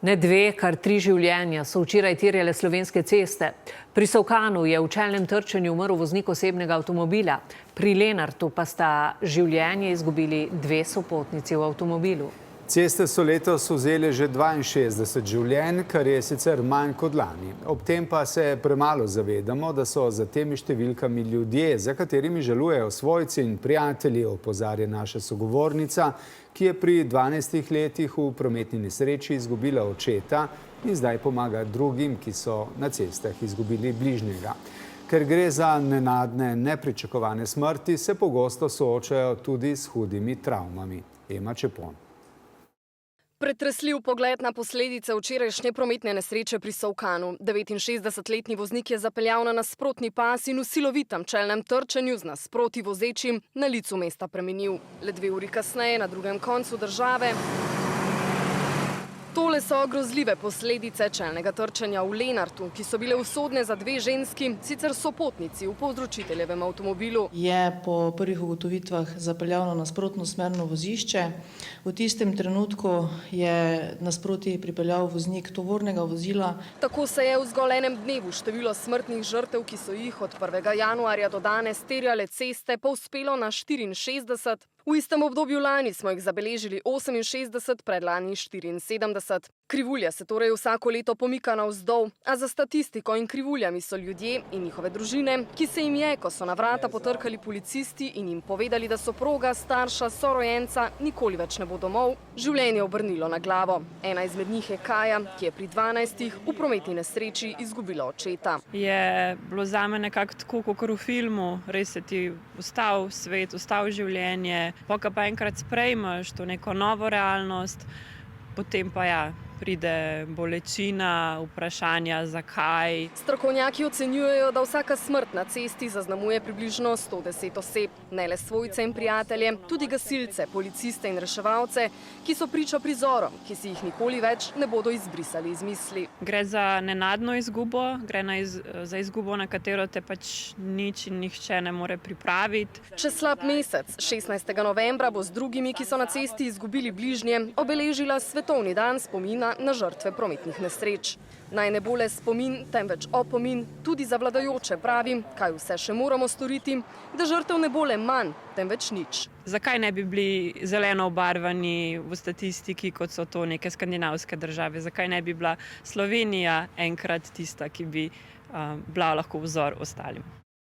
Ne dve, kar tri življenja so včeraj terjale slovenske ceste. Pri Solkanu je v čelnem trčenju umrl voznik osebnega avtomobila. Pri Lenartu pa sta življenje izgubili dve sopotnici v avtomobilu. Ceste so letos vzele že 62 življenj, kar je sicer manj kot lani. Ob tem pa se premalo zavedamo, da so za temi številkami ljudje, za katerimi žalujejo svojci in prijatelji, opozarja naša sogovornica, ki je pri 12 letih v prometni nesreči izgubila očeta in zdaj pomaga drugim, ki so na cestah izgubili bližnjega. Ker gre za nenadne, nepričakovane smrti, se pogosto soočajo tudi s hudimi travmami. Ema Čepon. Pretresljiv pogled na posledice včerajšnje prometne nesreče pri Solkanu. 69-letni voznik je zapeljal na nasprotni pas in v silovitem čelnem trčenju z nasproti vozečim na licu mesta preminil. Le 2 uri kasneje na drugem koncu države. Tole so grozljive posledice čelnega trčenja v Lenartu, ki so bile usodne za 2 ženski, sicer sopotnici v povzročiteljevem avtomobilu. Je po prvih ugotovitvah zapeljal na nasprotno smerno vozišče. V tistem trenutku je nasproti pripeljal voznik tovornega vozila. Tako se je v zgolj enem dnevu število smrtnih žrtev, ki so jih od 1. januarja do danes terjale ceste, povzpelo na 64. V istem obdobju lani smo jih zabeležili 68, predlani 74. Krivulja se torej vsako leto pomika navzdol, a za statistiko in krivuljami so ljudje in njihove družine, ki se jim je, ko so na vrata potrkali policisti in jim povedali, da soproga, starša, sorojenca nikoli več ne bo domov, življenje obrnilo na glavo. Ena izmed njih je Kaja, ki je pri 12 v prometni nesreči izgubila očeta. Je bilo zame nekako tako, kot v filmu, res se ti ustal svet, ustal življenje, pa enkrat sprejmeš to neko novo realnost, potem pa ja, pride bolečina, vprašanja, zakaj. Strokovnjaki ocenjujejo, da vsaka smrt na cesti zaznamuje približno 110 oseb, ne le svojce in prijatelje, tudi gasilce, policiste in reševalce, ki so priča prizorom, ki si jih nikoli več ne bodo izbrisali iz misli. Gre za nenadno izgubo, gre za izgubo, na katero te pač nič in nihče ne more pripraviti. Čez slab mesec, 16. novembra, bo z drugimi, ki so na cesti izgubili bližnje, obeležila svetovni dan spomina na žrtve prometnih nesreč. Naj ne bo le spomin, temveč opomin, tudi zavladajoče pravi, kaj vse še moramo storiti, da žrtev ne bo le manj, temveč nič. Zakaj ne bi bili zeleno obarvani v statistiki, kot so to neke skandinavske države? Zakaj ne bi bila Slovenija enkrat tista, ki bi bila lahko vzor ostalim?